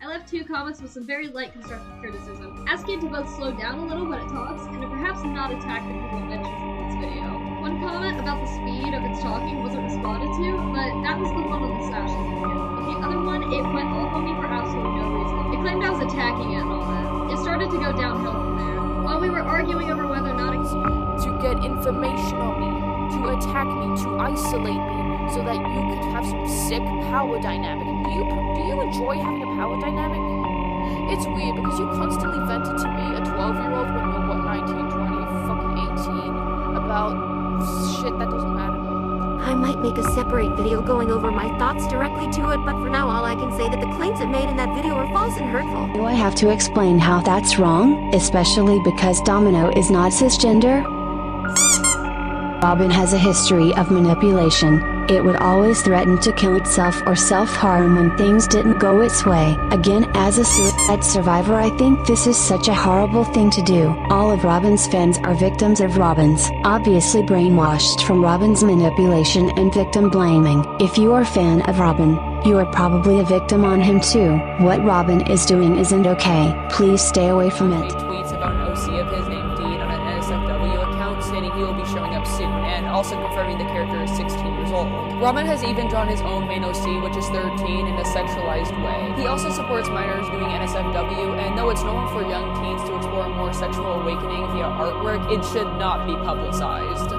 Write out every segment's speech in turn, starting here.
I left 2 comments with some very light constructive criticism, asking to both slow down a little when it talks and to perhaps not attack the people mentioned in this video. One comment about the speed of its talking wasn't responded to, but that was the one on the Sasha video. But the other one, it went off on me for absolutely no reason. It claimed I was attacking it and all that. It started to go downhill from there. While we were arguing over whether or not to get information on me, to attack me, to isolate me, so that you could have some sick power dynamic. Do you enjoy having a power dynamic? It's weird because you constantly vented to me, a 12-year-old, when you're, what, 19, 20, fucking 18, about shit that doesn't matter. I might make a separate video going over my thoughts directly to it, but for now all I can say that the claims it made in that video are false and hurtful. Do I have to explain how that's wrong, especially because Domino is not cisgender? Robin has a history of manipulation. It would always threaten to kill itself or self-harm when things didn't go its way. Again, as a suicide survivor, I think this is such a horrible thing to do. All of Robin's fans are victims of Robin's, obviously brainwashed from Robin's manipulation and victim blaming. If you are a fan of Robin, you are probably a victim on him too. What Robin is doing isn't okay. Please stay away from it. Tweets about an OC of his named Dean on an NSFW account stating he will be showing up soon, and also confirming the character is 16 years old. Robin has even drawn his own main OC, which is 13, in a sexualized way. He also supports minors doing NSFW, and though it's normal for young teens to explore more sexual awakening via artwork, it should not be publicized.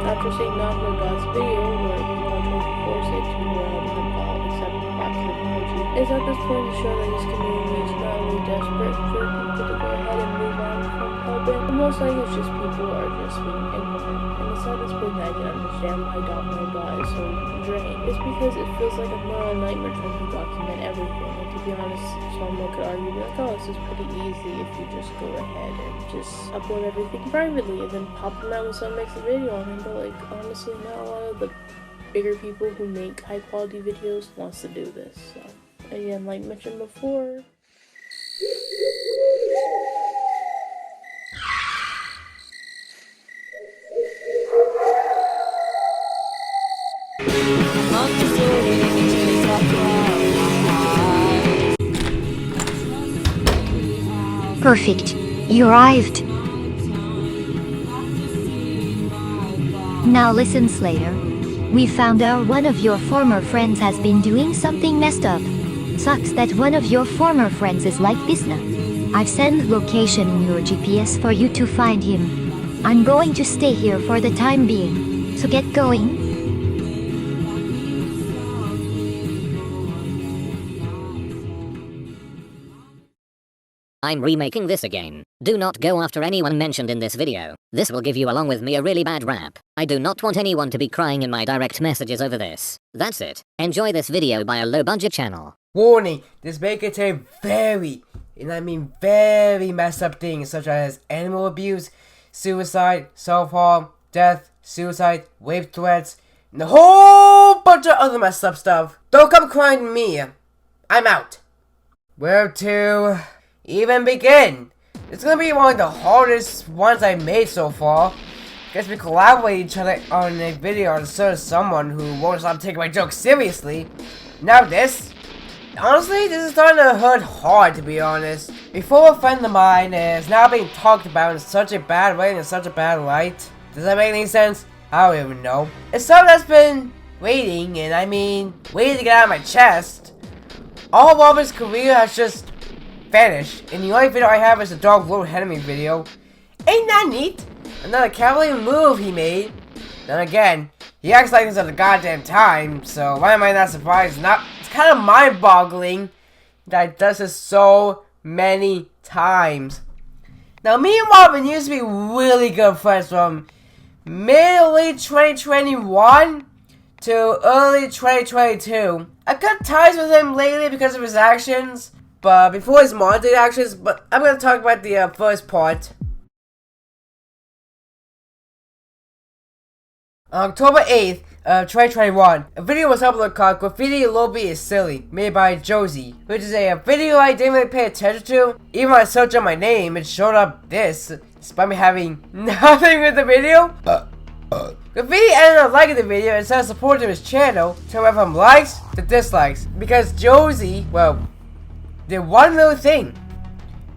After seeing NSFW's video where he forced it to accept positive emoji, it's at this point to show that his community is not only desperate for people to go ahead and move on from helping, but most likely it's just people who are just being ignorant. And it's at this point that I can understand why Domino Dot is so drained. It's because it feels like a moral nightmare trying to document everything. And to be honest, someone could argue like, oh, this is pretty easy if you just go ahead and just upload everything privately and then pop them out when someone makes a video on it. But like, honestly, not a lot of the bigger people who make high quality videos wants to do this. So again, like mentioned before, Perfect. You arrived. Now listen, Slater. We found out one of your former friends has been doing something messed up. Sucks that one of your former friends is like this now. I've sent location in your GPS for you to find him. I'm going to stay here for the time being, so get going. I'm remaking this again. Do not go after anyone mentioned in this video. This will give you along with me a really bad rap. I do not want anyone to be crying in my direct messages over this. That's it. Enjoy this video by a low-budget channel. Warning, this may contain very, and I mean very messed up things such as animal abuse, suicide, self-harm, death, suicide, rape threats, and a whole bunch of other messed up stuff. Don't come crying to me. I'm out. Where to even begin? It's gonna be one of the hardest ones I made so far. Guess we collaborate each other on a video instead of someone who won't stop taking my jokes seriously. Now this. Honestly, this is starting to hurt hard, to be honest. Before a friend of mine is now being talked about in such a bad way and in such a bad light. Does that make any sense? I don't even know. It's something that's been waiting, and I mean, waiting to get out of my chest. All of Robert's career has just vanished, and the only video I have is the dog little enemy video. Ain't that neat? Another cavalier move he made. Then again, he acts like this at the goddamn time, so why am I not surprised? It's kind of mind-boggling that he does this so many times. Now, me and Robin used to be really good friends from mid-late 2021 to early 2022. I cut ties with him lately because of his actions, but before his modern actions, but I'm going to talk about the first part. On October 8th, 2021, a video was uploaded called Graffiti Lobby is Silly, made by Josie, which is a video I didn't really pay attention to. Even when I searched up my name, it showed up this, despite me having nothing with the video. Because Graffiti ended up liking the video and started supporting his channel, so went from likes to dislikes. Because Josie, well, did one little thing.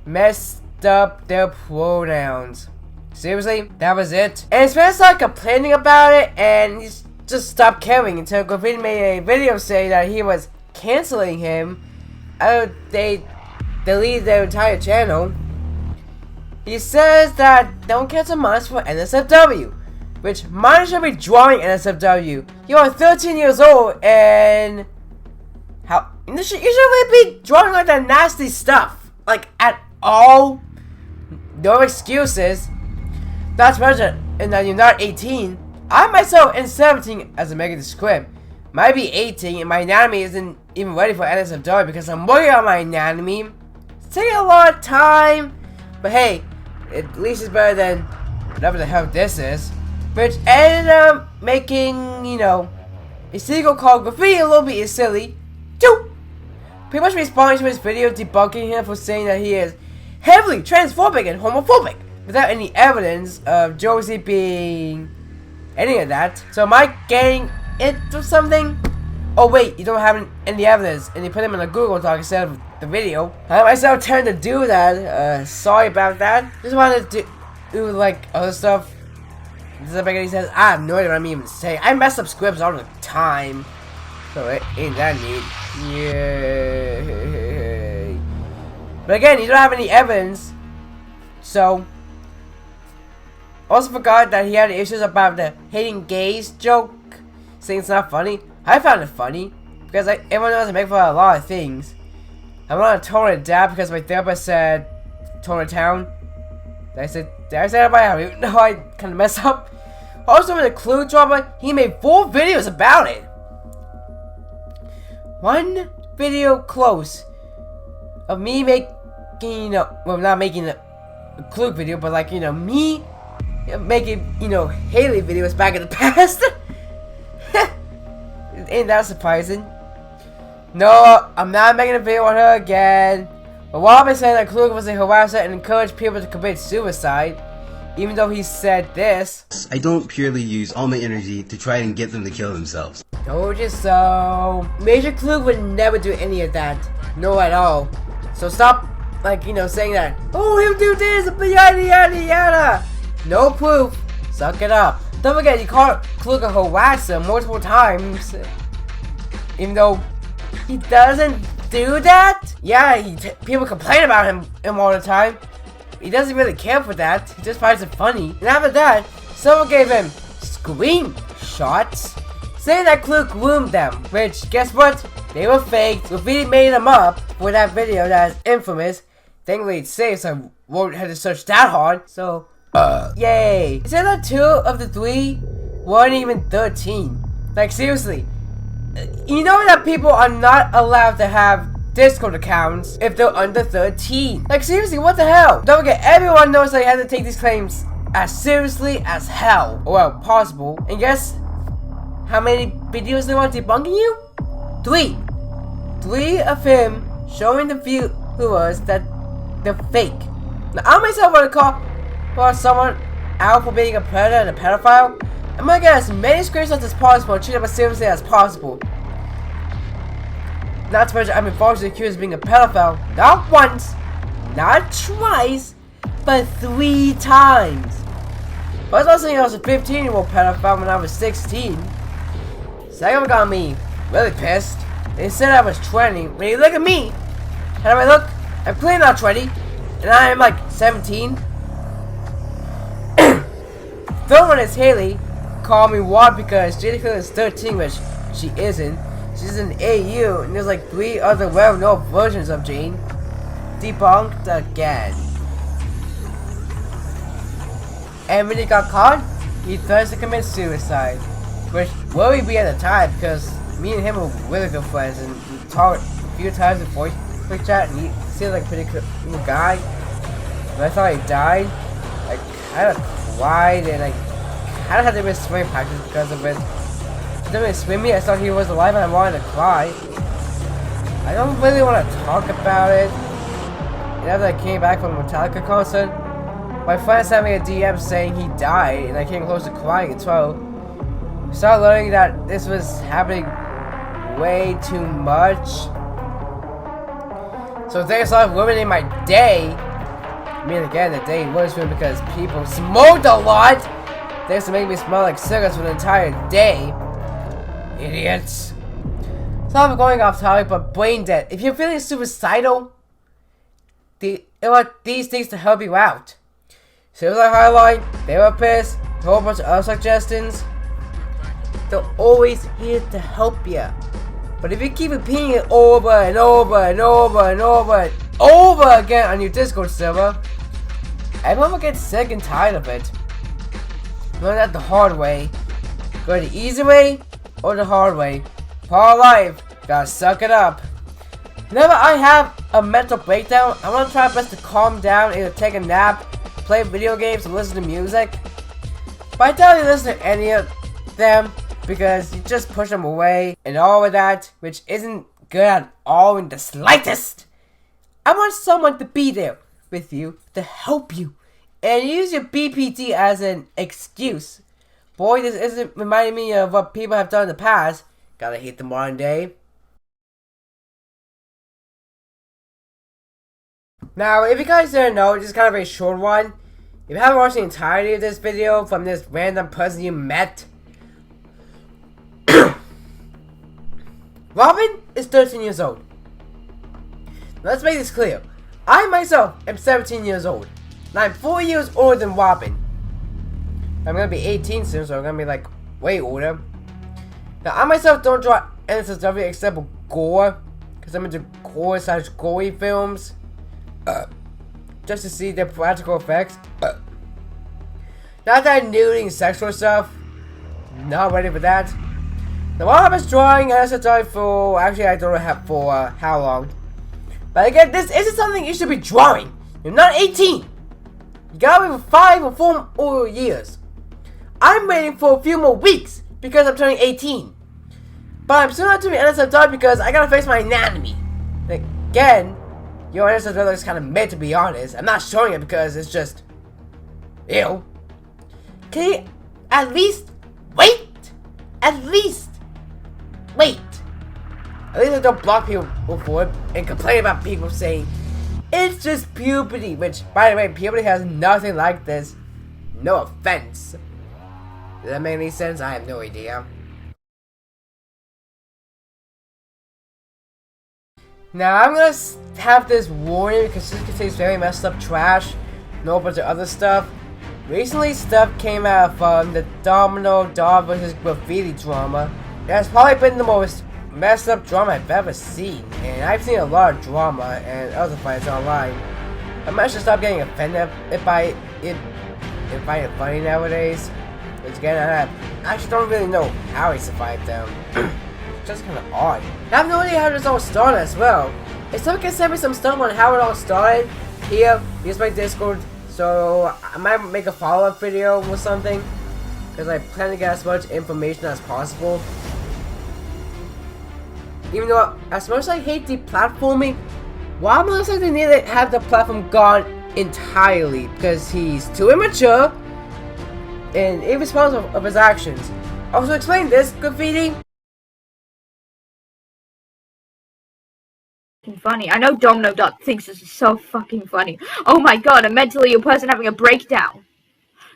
Messed up their pronouns. Seriously, that was it. And his fans started complaining about it, and he just stopped caring until Graffiti made a video saying that he was canceling him. They deleted their entire channel. He says that don't cancel mine for NSFW, which mine should be drawing NSFW. You are 13 years old, and you should really be drawing like that nasty stuff, like at all. No excuses. Not to mention, and that you're not 18. I myself am 17 as I'm making the script. Might be 18, and my anatomy isn't even ready for NSFW because I'm working on my anatomy. It's taking a lot of time, but hey, at least it's better than whatever the hell this is. Which ended up making, you know, a sequel called Graffiti a little bit silly. Too. Pretty much responding to his video debunking him for saying that he is heavily transphobic and homophobic without any evidence of Josie being any of that. So am I getting into something? Oh wait, you don't have any evidence, and you put him in a Google Doc instead of the video. I myself tend to do that. Sorry about that. Just wanted to do like other stuff. Does that make any sense? I have no idea what I'm even saying. I mess up scripts all the time, so it ain't that neat. Yay. But again, you don't have any evidence, so. Also forgot that he had issues about the hating gays joke, saying it's not funny. I found it funny, because everyone knows I make fun of a lot of things. I'm not tone it down because my therapist said tone it down. Did I say that by how? Even though I kind of messed up. Also with the clue drama, he made 4 videos about it. 1 video close of me making, you know, well, not making a clue video, but like, you know, me making, you know, Haley videos back in the past. Ain't that surprising? No, I'm not making a video on her again. But while I've been saying that Klug was a harasser and encouraged people to commit suicide, even though he said this, I don't purely use all my energy to try and get them to kill themselves. Told you so. Major Klug would never do any of that. No at all. So stop, like, you know, saying that, oh, he'll do this, yada yada yada. No proof. Suck it up. Don't forget, you called Klug a harasser multiple times. Even though he doesn't do that? Yeah, people complain about him all the time. He doesn't really care for that. He just finds it funny. And after that, someone gave him screenshots saying that Klug groomed them. Which, guess what? They were fake. Graffiti made them up for that video that is infamous. Thankfully it's safe, so I won't have to search that hard. So, yay. It said that 2 of the 3 weren't even 13. Like, seriously. You know that people are not allowed to have Discord accounts if they're under 13. Like, seriously, what the hell? Don't forget, everyone knows that you have to take these claims as seriously as hell. Or, well, possible. And guess how many videos they want debunking you? 3. 3 of him showing the viewers that they're fake. Now, I myself want to call someone out for being a predator and a pedophile. I'm gonna get as many screenshots as possible and treat them as seriously as possible. Not to mention, I've been falsely accused of being a pedophile not once, not twice, but 3 times. I was also saying I was a 15-year-old pedophile when I was 16. Second got me really pissed. They said I was 20. When you look at me, how do I look? I'm clearly not 20, and I am like 17. Third one is Haley. Call me what because Jennifer is 13, which she isn't. She's an AU, and there's like 3 other well-known versions of Jane. Debunked again. And when he got caught, he threatened to commit suicide. Which worried me at the time because me and him were really good friends and we talked a few times before quick chat and he seemed like a pretty cool guy. When I thought he died, I kind of cried and I kind of had to miss swimming practice because of it. He didn't really swim me, I thought he was alive and I wanted to cry. I don't really want to talk about it. And after I came back from the Metallica concert, my friend sent me a DM saying he died and I came close to crying as well. Started learning that this was happening way too much. So things started ruining my day. I mean, again, the day was ruined because people smoked a lot. They used to make me smell like cigarettes for the entire day. Idiots. So I'm going off topic, but Braindead. If you're feeling suicidal, these things to help you out. Suicide Hotline, Therapist, a whole bunch of other suggestions. They're always here to help you. But if you keep repeating it over and over and over and over and over again on your Discord server, everyone will get sick and tired of it. Learn that the hard way. Go the easy way or the hard way. Part of life, gotta suck it up. Whenever I have a mental breakdown, I want to try my best to calm down, either take a nap, play video games, or listen to music. But I doubt you listen to any of them because you just push them away and all of that, which isn't good at all in the slightest. I want someone to be there with you to help you and use your BPD as an excuse. Boy, this isn't reminding me of what people have done in the past. Gotta hate the modern day. Now, if you guys didn't know, this is kind of a short one. If you haven't watched the entirety of this video from this random person you met, Robin is 13 years old. Now, let's make this clear. I myself am 17 years old. And I'm 4 years older than Robin. I'm gonna be 18 soon, so I'm gonna be like way older. Now, I myself don't draw NSFW except for gore, because I'm into gore/gory films. Just to see their practical effects. Not that nudity and sexual stuff. Not ready for that. Now, while I was drawing NSFW for, actually I don't know for how long. But again, this isn't something you should be drawing. You're not 18. You gotta wait for 5 or 4 more years. I'm waiting for a few more weeks because I'm turning 18. But I'm still not doing NSFW because I gotta face my anatomy. Again, your NSFW looks kind of mid, to be honest. I'm not showing it because it's just ew. Can you at least wait? At least wait. At least I don't block people for it and complain about people saying it's just puberty, which, by the way, puberty has nothing like this. No offense. Does that make any sense? I have no idea. Now, I'm gonna have this warning because this contains very messed up trash and a whole bunch of other stuff. Recently, stuff came out from the Domino Dog vs. Graffiti drama. It has probably been the most messed up drama I've ever seen, and I've seen a lot of drama and other fights online. I might just stop getting offended by it and find it funny nowadays. Which again, I actually don't really know how he survived them. It's just kind of odd. I have no idea how this all started as well. If someone can send me some stuff on how it all started, here's my Discord. So I might make a follow-up video or something, because I plan to get as much information as possible. Even though, as much as I hate deplatforming, Why looks like they need to have the platform gone entirely because he's too immature and irresponsible of his actions. Also, explain this, Graffiti. Funny. I know Domino thinks this is so fucking funny. Oh my god, a mentally ill person having a breakdown.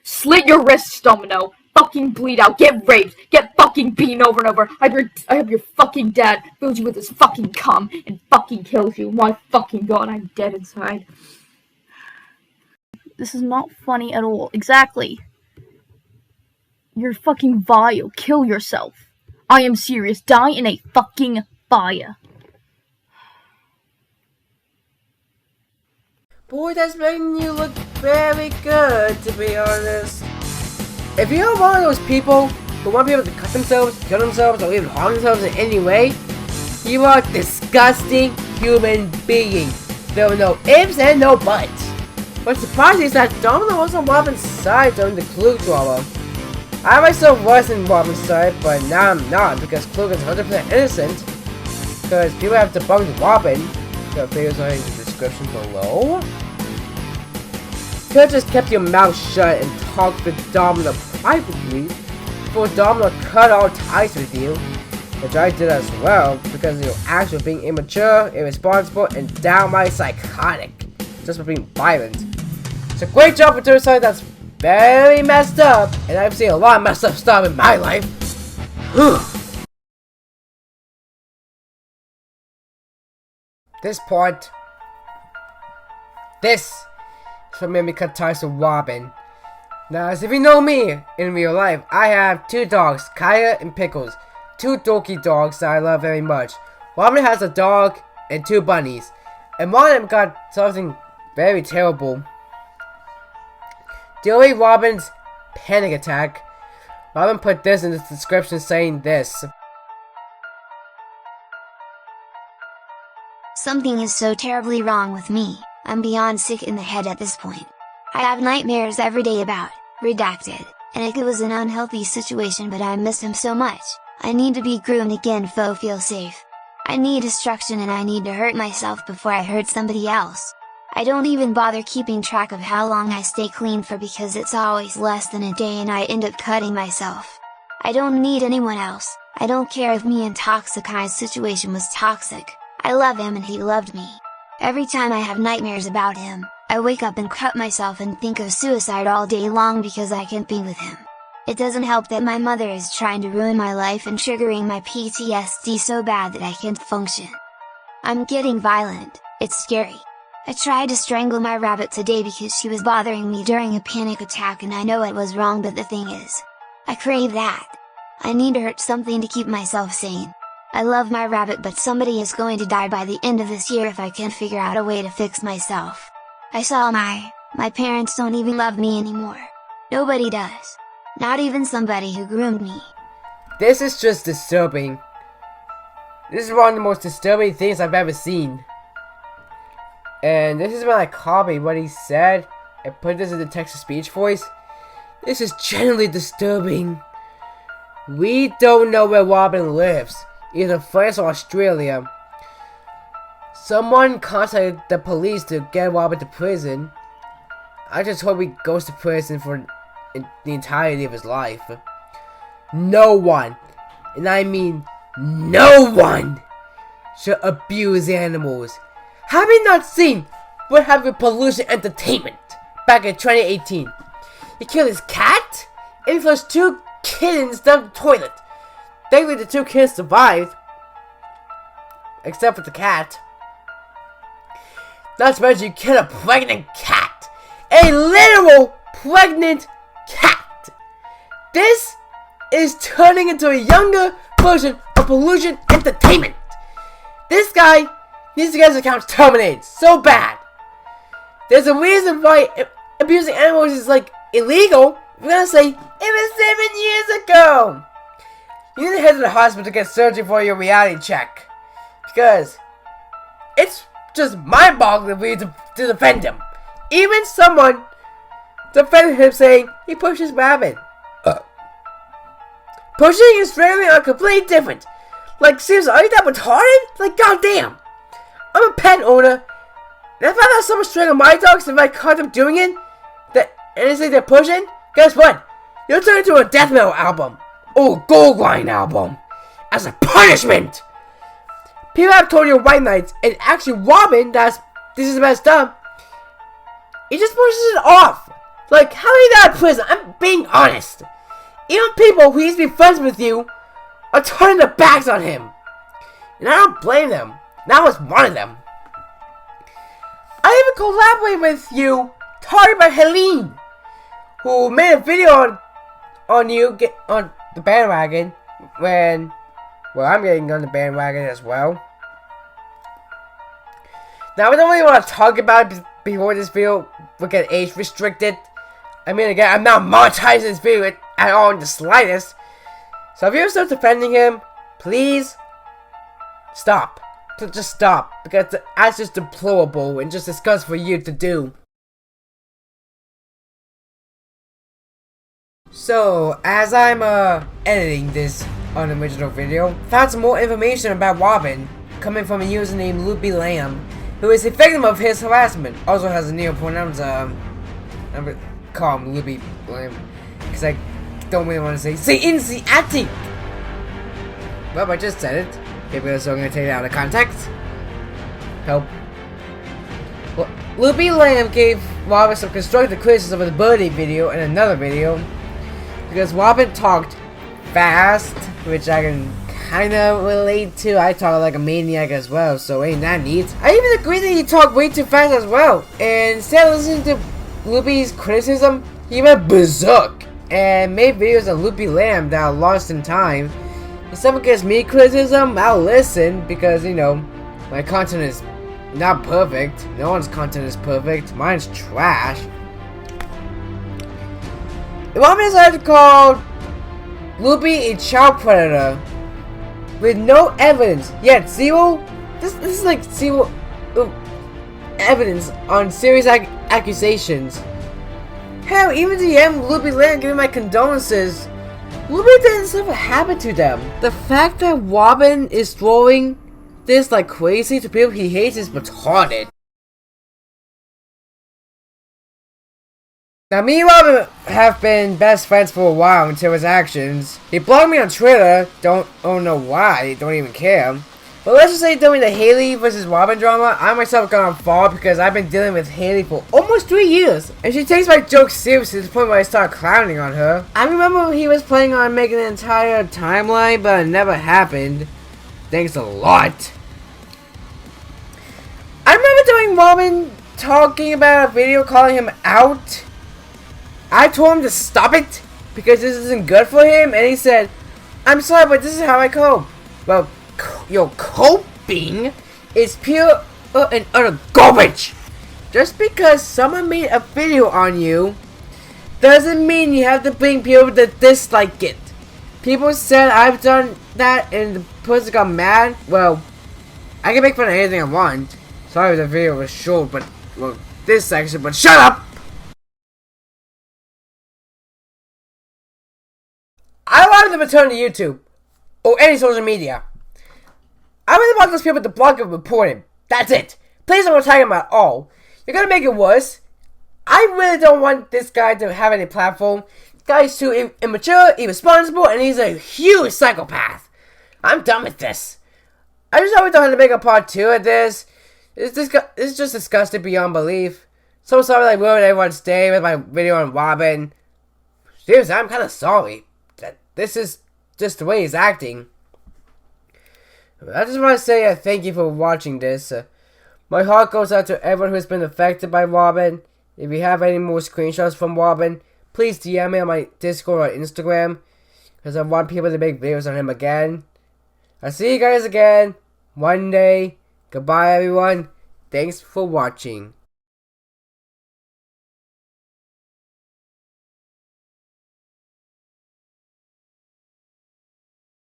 Slit your wrists, Domino. Fucking bleed out. Get raped. Get fucking beaten over and over. I hope your fucking dad fills you with his fucking cum and fucking kills you. My fucking god, I'm dead inside. This is not funny at all. Exactly. You're fucking vile. Kill yourself. I am serious. Die in a fucking fire. Boy, that's making you look very good, to be honest. If you're one of those people who want people to cut themselves, kill themselves, or even harm themselves in any way, you are a disgusting human being. There are no ifs and no buts. What's surprising is that Domino was on Robin's side during the Klug drama. I myself was in Robin's side, but now I'm not because Klug is 100% innocent. Because people have debunked Robin. The videos are in the description below. You could have just kept your mouth shut and talked with Domino privately for Domino to cut all ties with you, which I did as well because you're actually being immature, irresponsible, and downright psychotic just for being violent. So great job for doing something that's very messed up, and I've seen a lot of messed up stuff in my life. This part, this is what made me cut ties with Robin. Now, as if you know me in real life, I have 2 dogs, Kaya and Pickles. 2 dorky dogs that I love very much. Robin has a dog and 2 bunnies. And one of them got something very terrible. During Robin's panic attack, Robin put this in the description saying this. Something is so terribly wrong with me, I'm beyond sick in the head at this point. I have nightmares every day about, redacted, and it was an unhealthy situation but I miss him so much. I need to be groomed again to feel safe. I need destruction and I need to hurt myself before I hurt somebody else. I don't even bother keeping track of how long I stay clean for because it's always less than a day and I end up cutting myself. I don't need anyone else, I don't care if me and Toxicai's situation was toxic. I love him and he loved me. Every time I have nightmares about him, I wake up and cut myself and think of suicide all day long because I can't be with him. It doesn't help that my mother is trying to ruin my life and triggering my PTSD so bad that I can't function. I'm getting violent, it's scary. I tried to strangle my rabbit today because she was bothering me during a panic attack and I know it was wrong but the thing is, I crave that. I need to hurt something to keep myself sane. I love my rabbit but somebody is going to die by the end of this year if I can't figure out a way to fix myself. I saw my parents don't even love me anymore. Nobody does. Not even somebody who groomed me. This is just disturbing. This is one of the most disturbing things I've ever seen. And this is when I copied what he said and put this in the text-to-speech voice. This is genuinely disturbing. We don't know where Robin lives, either France or Australia. Someone contacted the police to get Robin to prison. I just hope he goes to prison for the entirety of his life. No one, and I mean no one, should abuse animals. Have you not seen what happened with Pollution Entertainment back in 2018? He killed his cat and he flushed 2 kittens down the toilet. Thankfully the 2 kids survived, except for the cat. Not to mention you killed a pregnant cat. A literal pregnant cat. This is turning into a younger version of Pollution Entertainment. This guy needs to get his account terminated so bad. There's a reason why abusing animals is like illegal. We're gonna say it was 7 years ago. You need to head to the hospital to get surgery for your reality check, because it's just mind-boggling for you to defend him. Even someone defended him saying he pushed his rabbit. Pushing is strangling are completely different. Like, seriously, are you that retarded? Like, goddamn. I'm a pet owner, and if I thought someone strangled my dogs and if I caught them doing it, and they say they're pushing, guess what? You'll turn into a death metal album or a gold grind album as a punishment. People have told you white nights, and actually Robin, this is messed up. He just pushes it off. Like, how are you not in prison? I'm being honest. Even people who used to be friends with you are turning their backs on him. And I don't blame them. That was one of them. I even collaborated with you, talking about Helene, who made a video on you on the bandwagon when, well, I'm getting on the bandwagon as well. Now, I don't really want to talk about it before this video will get age restricted. I mean, again, I'm not monetizing this video at all in the slightest. So if you're still defending him, please stop. Just stop, because that's just deplorable and just disgusting for you to do. So, as I'm editing this unoriginal video, found some more information about Robin coming from a user named Loopy Lamb, who is a victim of his harassment. Also has a neopronouns. I'm gonna call him Loopy Lamb because I don't really want to say instant acting. Well, I just said it. People are still gonna take it out of context. Help. Well, Loopy Lamb gave Robin some constructive criticism of the birthday video in another video because Robin talked fast, which I can kinda relate to. I talk like a maniac as well, so ain't that neat. I even agree that he talked way too fast as well. And instead of listening to Loopy's criticism, he went berserk and made videos on Loopy Lamb that are lost in time. If someone gives me criticism, I'll listen because, you know, my content is not perfect. No one's content is perfect. Mine's trash. Robin decided to call Loopy a child predator with no evidence, yet zero. This is like zero evidence on serious accusations. Hell, even DM Loopy Lamb giving my condolences. Loopy didn't suffer happen to them. The fact that Robin is throwing this like crazy to people he hates is retarded. Now, me and Robin have been best friends for a while until his actions. He blocked me on Twitter, don't know why, don't even care. But let's just say during the Haley vs. Robin drama, I myself got unfollowed because I've been dealing with Haley for almost 3 years. And she takes my jokes seriously to the point where I start clowning on her. I remember he was planning on making an entire timeline, but it never happened. Thanks a lot. I remember doing Robin talking about a video calling him out. I told him to stop it because this isn't good for him, and he said, "I'm sorry, but this is how I cope." Well, your coping is pure and utter garbage. Just because someone made a video on you doesn't mean you have to bring people to dislike it. People said I've done that and the person got mad. Well, I can make fun of anything I want. Sorry the video was short, but well, this section, but shut up! I wanted to return to YouTube or any social media. I really want those people to block and report him. That's it. Please don't attack him at all. You're gonna make it worse. I really don't want this guy to have any platform. This guy's too immature, irresponsible, and he's a huge psychopath. I'm done with this. I just always wanted to make a part 2 of this. It's just disgusting beyond belief. So sorry I ruined everyone's day with my video on Robin. Seriously, I'm kind of sorry. This is just the way he's acting. I just want to say thank you for watching this. My heart goes out to everyone who has been affected by Robin. If you have any more screenshots from Robin, please DM me on my Discord or Instagram, because I want people to make videos on him again. I'll see you guys again one day. Goodbye, everyone. Thanks for watching.